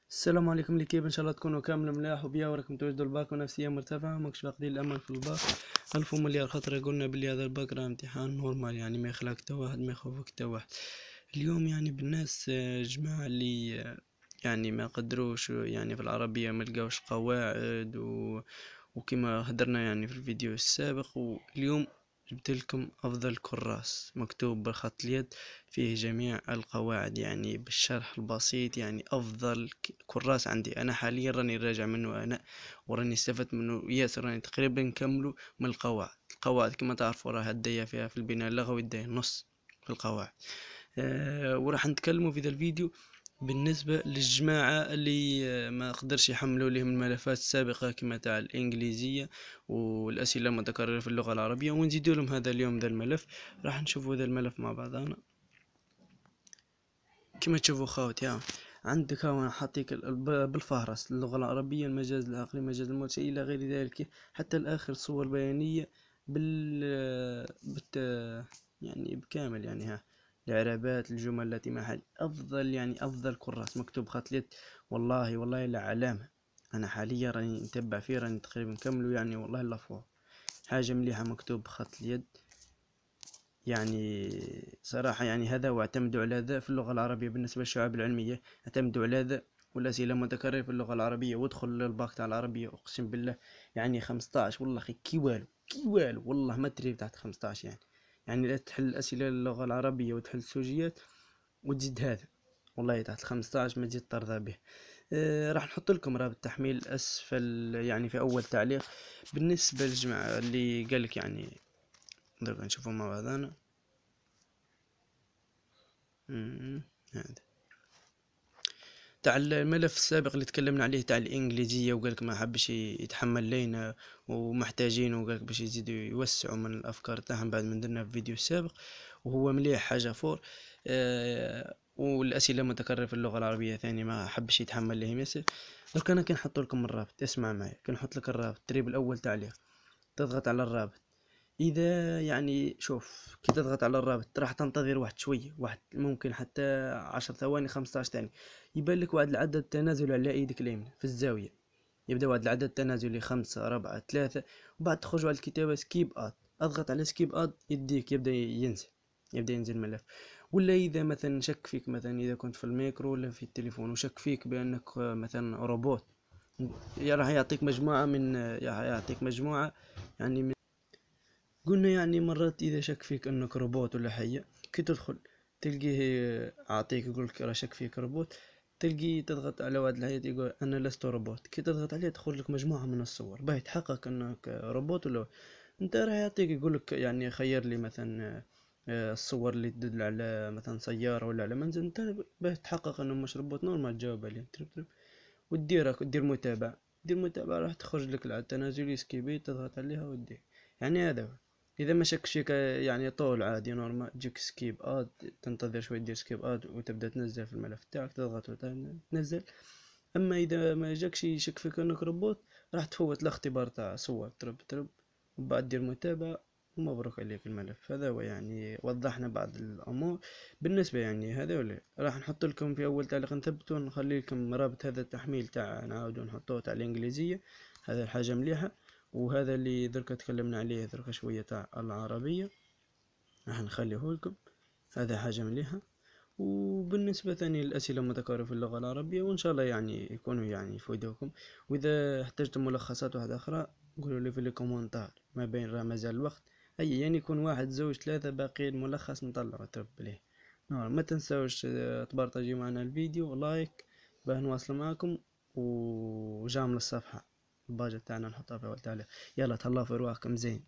السلام عليكم لكيف ان شاء الله تكونوا كامل ملاح وبيا وراكم توجدوا الباك ونفسيه مرتفعه ماكش فاقدين الامل في الباك. الف مليار خطره قلنا بلي هذا الباك راه امتحان نورمال، يعني ما يخلق حتى واحد، ما يخوفك حتى واحد. اليوم يعني بالناس جماعه اللي يعني ما قدروش يعني في العربيه ما لقاوش قواعد وكما هدرنا يعني في الفيديو السابق. واليوم جبت لكم افضل كراس مكتوب بخط اليد فيه جميع القواعد، يعني بالشرح البسيط، يعني افضل كراس عندي انا حاليا، راني راجع منه انا وراني استفدت منه ياسر، راني تقريبا نكمله من القواعد كما تعرفوا راه هدايا فيها في البناء اللغوي داير نص في القواعد. وراح نتكلموا في ذا الفيديو بالنسبة للجماعة اللي ما قدرش يحملوا لهم الملفات السابقة كما تاع الإنجليزية والأسئلة المتكررة في اللغة العربية، ونزيدوا لهم هذا اليوم ذا الملف. راح نشوفوا ذا الملف مع بعضنا. كما تشوفوا خاوتي عندك ها حاطيك بالفهرس اللغة العربية، المجاز العقلي، مجاز المرسي إلى غير ذلك، حتى الآخر صور بيانية يعني بكامل، يعني الإعرابات، الجمل التي محل أفضل، يعني أفضل كراس مكتوب خط اليد. والله لا علامة، أنا حاليا راني نتبع فيه، راني تقريبا كملوا، يعني والله لا فوق حاجة مليحة مكتوب بخط اليد. يعني صراحة يعني هذا، واعتمدوا على ذا في اللغة العربية. بالنسبة للشعاب العلمية اعتمدوا على ذا، والأسئلة متكررة في اللغة العربية، وادخل للباك تاع العربية أقسم بالله يعني 15 والله أخي كي والو والله ما تريد تحت 15 يعني لا تحل الأسئلة اللغة العربية وتحل السوجيات وتزيد هذا، والله تحت 15 ما تزيد ترضى به. راح نحط لكم رابط تحميل أسفل، يعني في أول تعليق. بالنسبة للجماعة اللي قالك يعني درك نشوفوا مع بعضنا. هذا تاع الملف السابق اللي تكلمنا عليه تاع الانجليزيه، وقالك ما حبش يتحمل لينا ومحتاجين، وقالك باش يزيدوا يوسعوا من الافكار تاعهم بعد ما درنا في الفيديو السابق، وهو مليح حاجه فور. والاسئله متكرره في اللغه العربيه ثاني ما حبش يتحمل لهم ياسر. درك انا كنحط لكم الرابط، اسمع معي، كنحط لك الرابط تريب الاول تعليق، تضغط على الرابط. اذا يعني شوف كي تضغط على الرابط راح تنتظر واحد شويه، واحد ممكن حتى 10 ثواني 15 ثانية، يبان لك واحد العدد التنازلي على ايدك اليمنى في الزاويه. يبدا واحد العدد التنازلي 5 4 3، وبعد تخرج على الكتابه سكيب اد، اضغط على سكيب اد يديك يبدا ينزل الملف. ولا اذا مثلا شك فيك، مثلا اذا كنت في الميكرو ولا في التليفون وشك فيك بانك مثلا روبوت، راح يعطيك مجموعه يعطيك مجموعه يعني من، قلنا يعني مرات اذا شك فيك انك روبوت ولا حية، كي تدخل تلقيه عاطيك يقولك راه شك فيك روبوت، تلقي تضغط على واحد الحياة يقول انا لست روبوت، كي تضغط عليه تخرج لك مجموعة من الصور باش يتحقق انك روبوت ولا. انت راه يعطيك يقولك يعني خير لي مثلا الصور اللي تدل على مثلا سيارة ولا على منزل، انت باش تحقق انه مش روبوت نورمال تجاوب عليه ترب ودير متابعة. دير متابعة راح تخرج لك التنازلي سكيبي، تضغط عليها ودير. يعني هذا هو. اذا ما شكش فيك يعني طول عادي نورمال تجيك سكيب اد، تنتظر شوي دير سكيب اد وتبدا تنزل في الملف تاعك، تضغط وتنزل. اما اذا ما جاكش يشك فيك انك روبوت، راح تفوت الاختبار تاع صور ترب وبعد دير متابعة ومبروك عليك الملف. هذا هو، يعني وضحنا بعض الامور بالنسبه، يعني هذا ولا راح نحط لكم في اول تعليق نثبتوا، نخلي لكم رابط هذا التحميل تاع نعاودو نحطوه تاع الانجليزيه، هذا الحاجه مليحه. وهذا اللي درك تكلمنا عليه درك شويه تاع العربيه راح نخليه لكم، هذا حاجه مليحه. وبالنسبة ثاني للأسئلة المتكررة في اللغة العربية، وإن شاء الله يعني يكونوا يعني يفيدوكم. وإذا احتجتم ملخصات واحدة أخرى قولوا لي في الكومنتار، ما بين راه مازال الوقت، أي يعني يكون واحد زوج ثلاثة باقي الملخص نطلع ترب ليه. ما تنسوش تبارطاجيو معنا الفيديو لايك باه نواصل معكم، وجام للصفحة الباجة تاعنا نحطها في أول تعليق. يلا تهلاو في رواحكم زين.